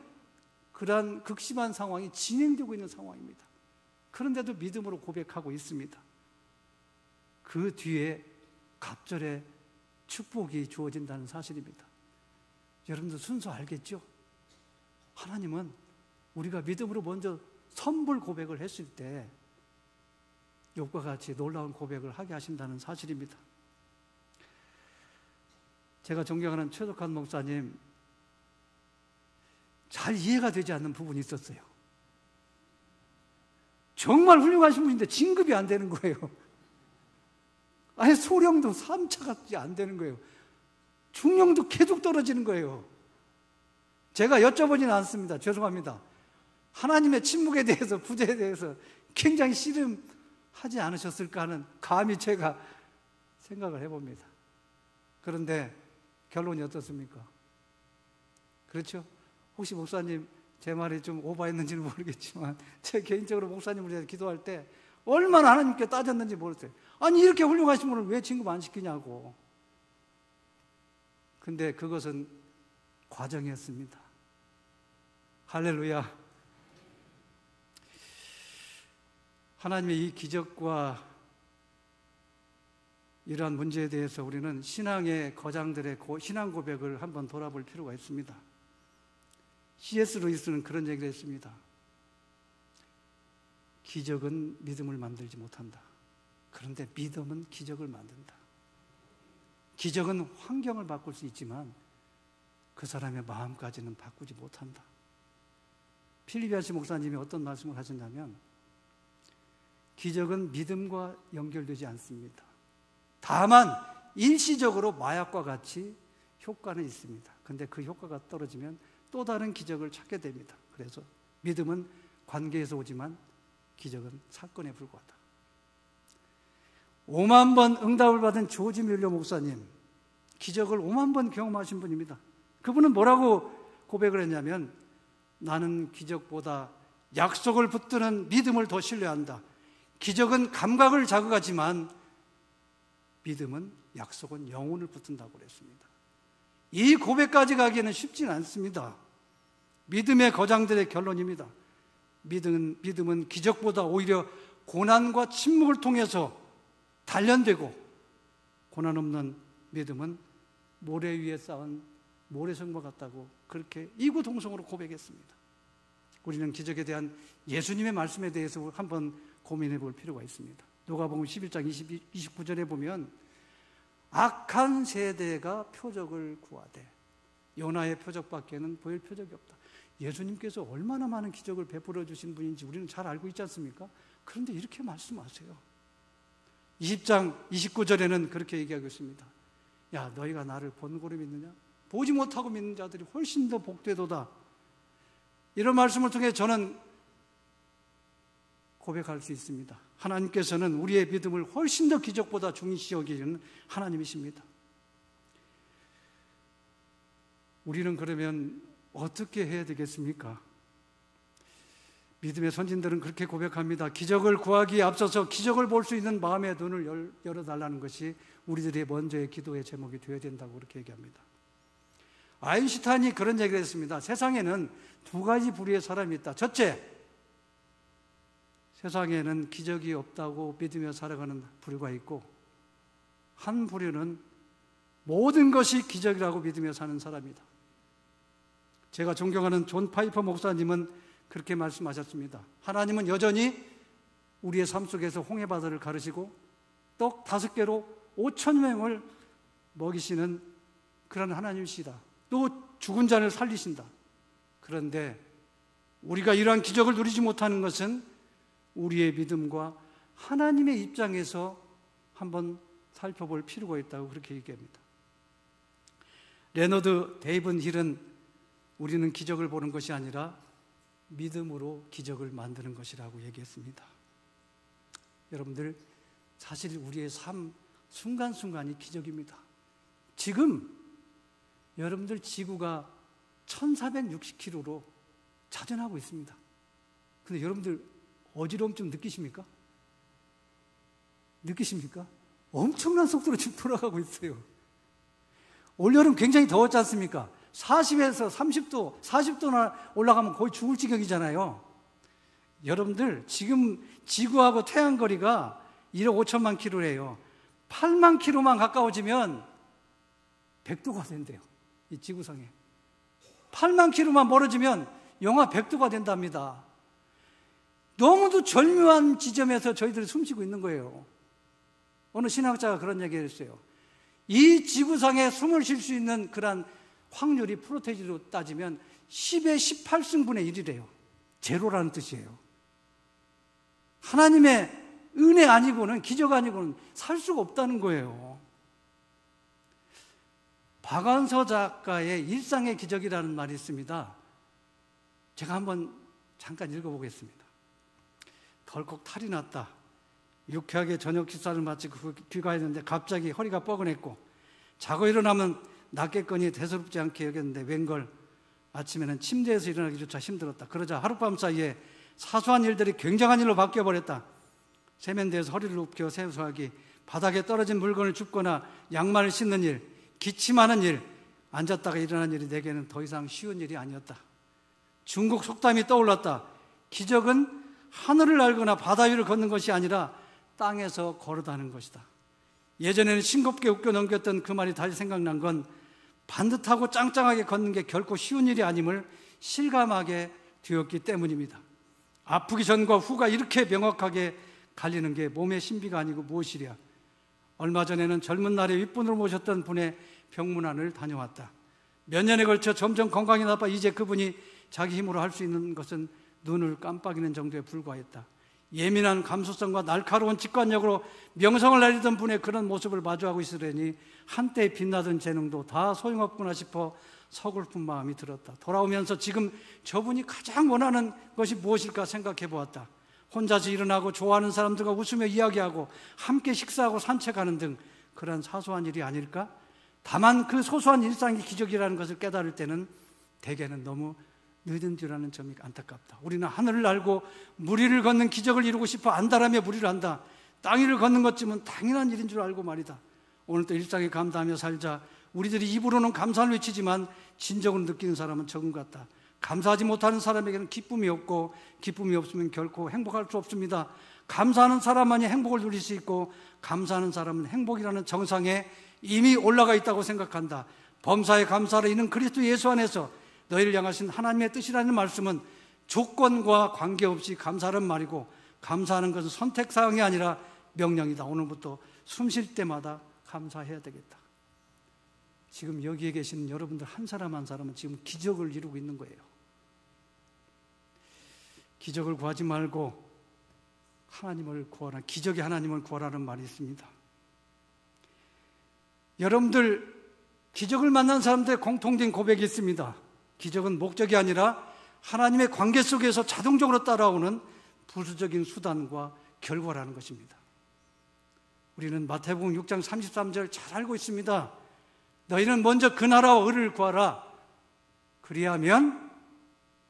그러한 극심한 상황이 진행되고 있는 상황입니다. 그런데도 믿음으로 고백하고 있습니다. 그 뒤에 갑절의 축복이 주어진다는 사실입니다. 여러분들 순서 알겠죠? 하나님은 우리가 믿음으로 먼저 선불 고백을 했을 때 욥과 같이 놀라운 고백을 하게 하신다는 사실입니다. 제가 존경하는 최덕한 목사님, 잘 이해가 되지 않는 부분이 있었어요. 정말 훌륭하신 분인데 진급이 안 되는 거예요. 아예 소령도 3차가 안 되는 거예요. 중령도 계속 떨어지는 거예요. 제가 여쭤보지는 않습니다. 죄송합니다. 하나님의 침묵에 대해서, 부재에 대해서 굉장히 씨름하지 않으셨을까 하는 감히 제가 생각을 해봅니다. 그런데 결론이 어떻습니까? 그렇죠? 혹시 목사님 제 말이 좀 오버했는지는 모르겠지만 제 개인적으로 목사님을 위해서 기도할 때 얼마나 하나님께 따졌는지 모르겠어요. 아니, 이렇게 훌륭하신 분을 왜 진급 안 시키냐고. 근데 그것은 과정이었습니다. 할렐루야. 하나님의 이 기적과 이러한 문제에 대해서 우리는 신앙의 거장들의 신앙 고백을 한번 돌아볼 필요가 있습니다. C.S. 루이스는 그런 얘기를 했습니다. 기적은 믿음을 만들지 못한다. 그런데 믿음은 기적을 만든다. 기적은 환경을 바꿀 수 있지만 그 사람의 마음까지는 바꾸지 못한다. 필리비안스 목사님이 어떤 말씀을 하셨냐면, 기적은 믿음과 연결되지 않습니다. 다만 일시적으로 마약과 같이 효과는 있습니다. 그런데 그 효과가 떨어지면 또 다른 기적을 찾게 됩니다. 그래서 믿음은 관계에서 오지만 기적은 사건에 불과하다. 5만 번 응답을 받은 조지 뮬러 목사님, 기적을 5만 번 경험하신 분입니다. 그분은 뭐라고 고백을 했냐면, 나는 기적보다 약속을 붙드는 믿음을 더 신뢰한다. 기적은 감각을 자극하지만 믿음은, 약속은 영혼을 붙든다고 그랬습니다. 이 고백까지 가기에는 쉽지는 않습니다. 믿음의 거장들의 결론입니다. 믿음은 기적보다 오히려 고난과 침묵을 통해서 단련되고, 고난 없는 믿음은 모래 위에 쌓은 모래성과 같다고 그렇게 이구동성으로 고백했습니다. 우리는 기적에 대한 예수님의 말씀에 대해서 한번 고민해 볼 필요가 있습니다. 누가복음 11장 29절에 보면, 악한 세대가 표적을 구하되 요나의 표적밖에는 보일 표적이 없다. 예수님께서 얼마나 많은 기적을 베풀어 주신 분인지 우리는 잘 알고 있지 않습니까? 그런데 이렇게 말씀하세요. 20장 29절에는 그렇게 얘기하고 있습니다. 야, 너희가 나를 본고로 믿느냐? 보지 못하고 믿는 자들이 훨씬 더 복되도다. 이런 말씀을 통해 저는 고백할 수 있습니다. 하나님께서는 우리의 믿음을 훨씬 더 기적보다 중시 여기는 하나님이십니다. 우리는 그러면 어떻게 해야 되겠습니까? 믿음의 선진들은 그렇게 고백합니다. 기적을 구하기에 앞서서 기적을 볼 수 있는 마음의 눈을 열어달라는 것이 우리들의 먼저의 기도의 제목이 되어야 된다고 그렇게 얘기합니다. 아인슈타인이 그런 얘기를 했습니다. 세상에는 두 가지 부류의 사람이 있다. 첫째, 세상에는 기적이 없다고 믿으며 살아가는 부류가 있고, 한 부류는 모든 것이 기적이라고 믿으며 사는 사람이다. 제가 존경하는 존 파이퍼 목사님은 그렇게 말씀하셨습니다. 하나님은 여전히 우리의 삶 속에서 홍해바다를 가르시고 떡 5개로 5,000명을 먹이시는 그런 하나님이시다. 또 죽은 자를 살리신다. 그런데 우리가 이러한 기적을 누리지 못하는 것은 우리의 믿음과 하나님의 입장에서 한번 살펴볼 필요가 있다고 그렇게 얘기합니다. 레너드 데이븐 힐은 우리는 기적을 보는 것이 아니라 믿음으로 기적을 만드는 것이라고 얘기했습니다. 여러분들, 사실 우리의 삶 순간순간이 기적입니다. 지금 여러분들 지구가 1460km로 자전하고 있습니다. 근데 여러분들 어지러움 좀 느끼십니까? 느끼십니까? 엄청난 속도로 지금 돌아가고 있어요. 올여름 굉장히 더웠지 않습니까? 40에서 30도, 40도나 올라가면 거의 죽을 지경이잖아요. 여러분들 지금 지구하고 태양 거리가 1억 5천만 킬로래요. 8만 킬로만 가까워지면 100도가 된대요. 이 지구상에 8만 킬로만 멀어지면 영하 100도가 된답니다. 너무도 절묘한 지점에서 저희들이 숨쉬고 있는 거예요. 어느 신학자가 그런 얘기를 했어요. 이 지구상에 숨을 쉴 수 있는 그런 확률이 프로테이지로 따지면 10의 18승분의 1이래요. 제로라는 뜻이에요. 하나님의 은혜 아니고는, 기적 아니고는 살 수가 없다는 거예요. 박완서 작가의 일상의 기적이라는 말이 있습니다. 제가 한번 잠깐 읽어보겠습니다. 덜컥 탈이 났다. 유쾌하게 저녁 식사를 마치고 귀가했는데 갑자기 허리가 뻐근했고, 자고 일어나면 낫겠거니 대수롭지 않게 여겼는데 웬걸 아침에는 침대에서 일어나기조차 힘들었다. 그러자 하룻밤 사이에 사소한 일들이 굉장한 일로 바뀌어버렸다. 세면대에서 허리를 눕혀 세수하기, 바닥에 떨어진 물건을 줍거나 양말을 씻는 일, 기침하는 일, 앉았다가 일어나는 일이 내게는 더 이상 쉬운 일이 아니었다. 중국 속담이 떠올랐다. 기적은 하늘을 날거나 바다 위를 걷는 것이 아니라 땅에서 걸어다는 것이다. 예전에는 싱겁게 웃겨 넘겼던 그 말이 다시 생각난 건 반듯하고 짱짱하게 걷는 게 결코 쉬운 일이 아님을 실감하게 되었기 때문입니다. 아프기 전과 후가 이렇게 명확하게 갈리는 게 몸의 신비가 아니고 무엇이랴. 얼마 전에는 젊은 날에 윗분으로 모셨던 분의 병문안을 다녀왔다. 몇 년에 걸쳐 점점 건강이 나빠 이제 그분이 자기 힘으로 할 수 있는 것은 눈을 깜빡이는 정도에 불과했다. 예민한 감수성과 날카로운 직관력으로 명성을 날리던 분의 그런 모습을 마주하고 있으려니 한때 빛나던 재능도 다 소용없구나 싶어 서글픈 마음이 들었다. 돌아오면서 지금 저분이 가장 원하는 것이 무엇일까 생각해 보았다. 혼자서 일어나고 좋아하는 사람들과 웃으며 이야기하고 함께 식사하고 산책하는 등 그런 사소한 일이 아닐까? 다만 그 소소한 일상이 기적이라는 것을 깨달을 때는 대개는 너무 늦은 뒤라는 점이 안타깝다. 우리는 하늘을 날고 물 위를 걷는 기적을 이루고 싶어 안달하며 무리를 한다. 땅 위를 걷는 것쯤은 당연한 일인 줄 알고 말이다. 오늘도 일상에 감사하며 살자. 우리들이 입으로는 감사를 외치지만 진정으로 느끼는 사람은 적은 것 같다. 감사하지 못하는 사람에게는 기쁨이 없고 기쁨이 없으면 결코 행복할 수 없습니다. 감사하는 사람만이 행복을 누릴 수 있고 감사하는 사람은 행복이라는 정상에 이미 올라가 있다고 생각한다. 범사에 감사하라. 이는 그리스도 예수 안에서 너희를 향하신 하나님의 뜻이라는 말씀은 조건과 관계없이 감사하는 말이고 감사하는 것은 선택사항이 아니라 명령이다. 오늘부터 숨 쉴 때마다 감사해야 되겠다. 지금 여기에 계신 여러분들 한 사람 한 사람은 지금 기적을 이루고 있는 거예요. 기적을 구하지 말고 하나님을 구하라. 기적의 하나님을 구하라는 말이 있습니다. 여러분들 기적을 만난 사람들의 공통된 고백이 있습니다. 기적은 목적이 아니라 하나님의 관계 속에서 자동적으로 따라오는 부수적인 수단과 결과라는 것입니다. 우리는 마태복음 6장 33절 잘 알고 있습니다. 너희는 먼저 그 나라와 의를 구하라. 그리하면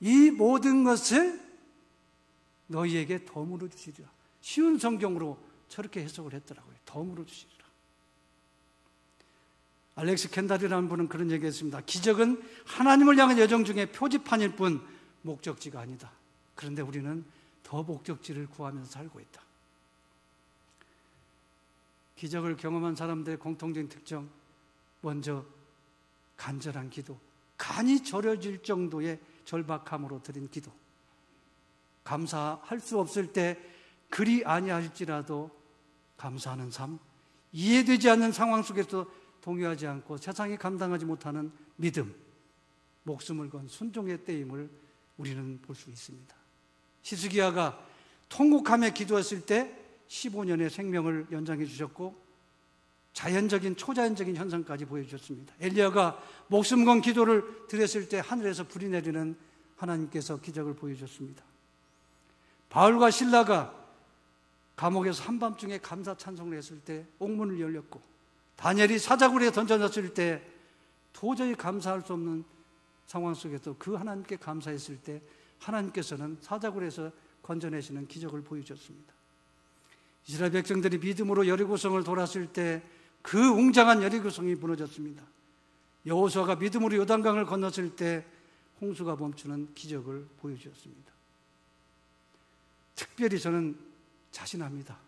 이 모든 것을 너희에게 덤으로 주시리라. 쉬운 성경으로 저렇게 해석을 했더라고요. 덤으로 주시리라. 알렉스 켄달이라는 분은 그런 얘기했습니다. 기적은 하나님을 향한 여정 중에 표지판일 뿐 목적지가 아니다. 그런데 우리는 더 목적지를 구하면서 살고 있다. 기적을 경험한 사람들의 공통적인 특징, 먼저 간절한 기도, 간이 저려질 정도의 절박함으로 드린 기도, 감사할 수 없을 때 그리 아니할지라도 감사하는 삶, 이해되지 않는 상황 속에서 동요하지 않고 세상이 감당하지 못하는 믿음, 목숨을 건 순종의 때임을 우리는 볼 수 있습니다. 히스기야가 통곡하며 기도했을 때 15년의 생명을 연장해 주셨고 자연적인 초자연적인 현상까지 보여주셨습니다. 엘리야가 목숨 건 기도를 드렸을 때 하늘에서 불이 내리는 하나님께서 기적을 보여주셨습니다. 바울과 실라가 감옥에서 한밤중에 감사 찬송을 했을 때 옥문을 열렸고 다니엘이 사자굴에 던져졌을 때 도저히 감사할 수 없는 상황 속에서 그 하나님께 감사했을 때 하나님께서는 사자굴에서 건져내시는 기적을 보여주셨습니다. 이스라엘 백성들이 믿음으로 여리고성을 돌았을 때 그 웅장한 여리고성이 무너졌습니다. 여호수아가 믿음으로 요단강을 건넜을 때 홍수가 멈추는 기적을 보여주셨습니다. 특별히 저는 자신합니다.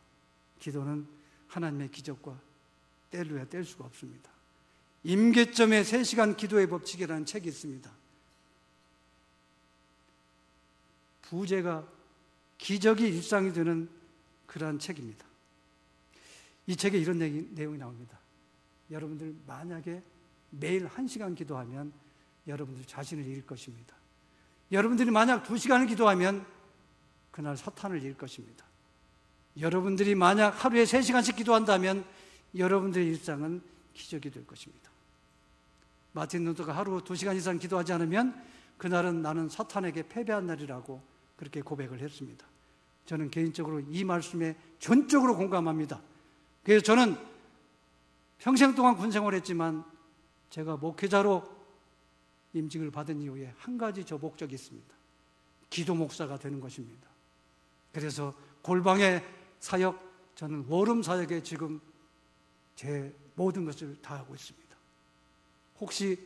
기도는 하나님의 기적과 뗄래야 뗄 수가 없습니다. 임계점의 3시간 기도의 법칙이라는 책이 있습니다. 부재가 기적이 일상이 되는 그러한 책입니다. 이 책에 이런 내용이 나옵니다. 여러분들 만약에 매일 1시간 기도하면 여러분들 자신을 잃을 것입니다. 여러분들이 만약 2시간을 기도하면 그날 사탄을 잃을 것입니다. 여러분들이 만약 하루에 3시간씩 기도한다면 여러분들의 일상은 기적이 될 것입니다. 마틴 루터가 하루 2시간 이상 기도하지 않으면 그날은 나는 사탄에게 패배한 날이라고 그렇게 고백을 했습니다. 저는 개인적으로 이 말씀에 전적으로 공감합니다. 그래서 저는 평생 동안 군 생활했지만 제가 목회자로 임직을 받은 이후에 한 가지 저 목적이 있습니다. 기도 목사가 되는 것입니다. 그래서 골방의 사역, 저는 워룸 사역에 지금 제 모든 것을 다하고 있습니다. 혹시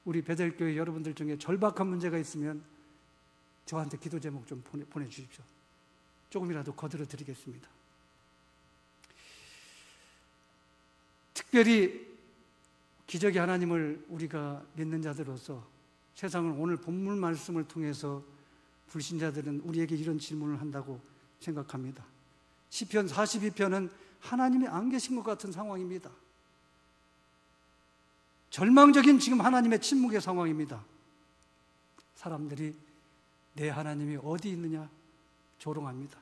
우리 베델교회 여러분들 중에 절박한 문제가 있으면 저한테 기도 제목 좀 보내주십시오. 조금이라도 거들어 드리겠습니다. 특별히 기적의 하나님을 우리가 믿는 자들로서 세상을 오늘 본문 말씀을 통해서 불신자들은 우리에게 이런 질문을 한다고 생각합니다. 시편 42편은 하나님이 안 계신 것 같은 상황입니다. 절망적인 지금 하나님의 침묵의 상황입니다. 사람들이 내 하나님이 어디 있느냐 조롱합니다.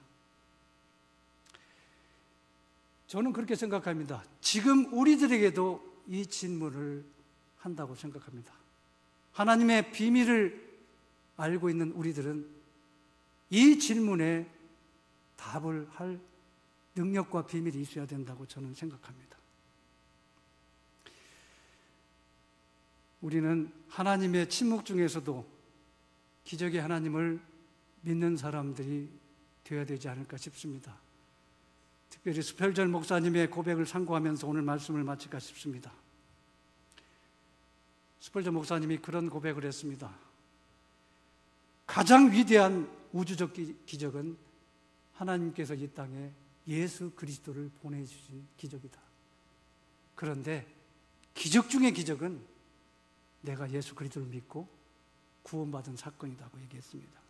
저는 그렇게 생각합니다. 지금 우리들에게도 이 질문을 한다고 생각합니다. 하나님의 비밀을 알고 있는 우리들은 이 질문에 답을 할 능력과 비밀이 있어야 된다고 저는 생각합니다. 우리는 하나님의 침묵 중에서도 기적의 하나님을 믿는 사람들이 되어야 되지 않을까 싶습니다. 특별히 스펠전 목사님의 고백을 참고하면서 오늘 말씀을 마칠까 싶습니다. 스펠전 목사님이 그런 고백을 했습니다. 가장 위대한 우주적 기적은 하나님께서 이 땅에 예수 그리스도를 보내주신 기적이다. 그런데 기적 중의 기적은 내가 예수 그리스도를 믿고 구원받은 사건이라고 얘기했습니다.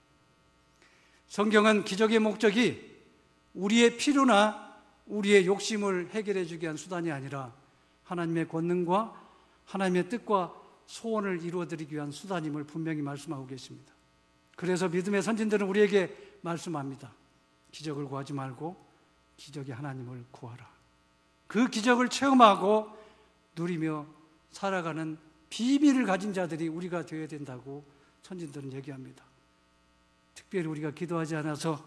성경은 기적의 목적이 우리의 필요나 우리의 욕심을 해결해 주기 위한 수단이 아니라 하나님의 권능과 하나님의 뜻과 소원을 이루어드리기 위한 수단임을 분명히 말씀하고 계십니다. 그래서 믿음의 선진들은 우리에게 말씀합니다. 기적을 구하지 말고 기적의 하나님을 구하라. 그 기적을 체험하고 누리며 살아가는 비밀을 가진 자들이 우리가 되어야 된다고 선진들은 얘기합니다. 특별히 우리가 기도하지 않아서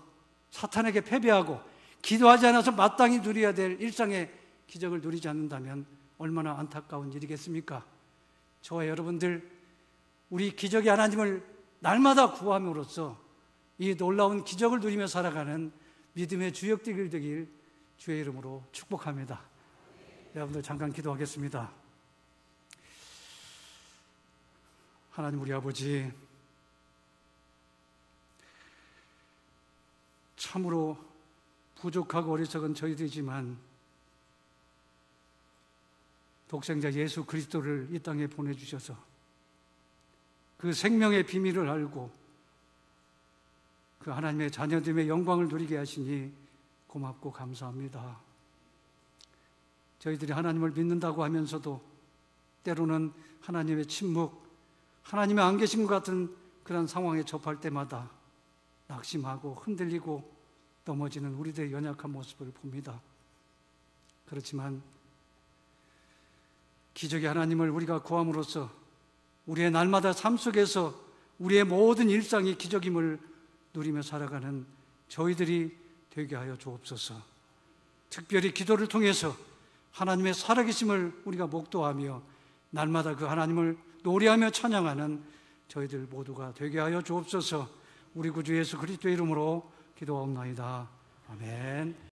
사탄에게 패배하고 기도하지 않아서 마땅히 누려야 될 일상의 기적을 누리지 않는다면 얼마나 안타까운 일이겠습니까? 저와 여러분들 우리 기적의 하나님을 날마다 구함으로써 이 놀라운 기적을 누리며 살아가는 믿음의 주역들이 되길 주의 이름으로 축복합니다. 여러분들 잠깐 기도하겠습니다. 하나님 우리 아버지, 참으로 부족하고 어리석은 저희들이지만 독생자 예수 그리스도를 이 땅에 보내주셔서 그 생명의 비밀을 알고 그 하나님의 자녀됨의 영광을 누리게 하시니 고맙고 감사합니다. 저희들이 하나님을 믿는다고 하면서도 때로는 하나님의 침묵, 하나님의 안 계신 것 같은 그런 상황에 접할 때마다 낙심하고 흔들리고 넘어지는 우리들의 연약한 모습을 봅니다. 그렇지만 기적의 하나님을 우리가 구함으로써 우리의 날마다 삶 속에서 우리의 모든 일상이 기적임을 누리며 살아가는 저희들이 되게 하여 주옵소서. 특별히 기도를 통해서 하나님의 살아계심을 우리가 목도하며 날마다 그 하나님을 노래하며 찬양하는 저희들 모두가 되게 하여 주옵소서. 우리 구주 예수 그리스도의 이름으로 기도하옵나이다. 아멘.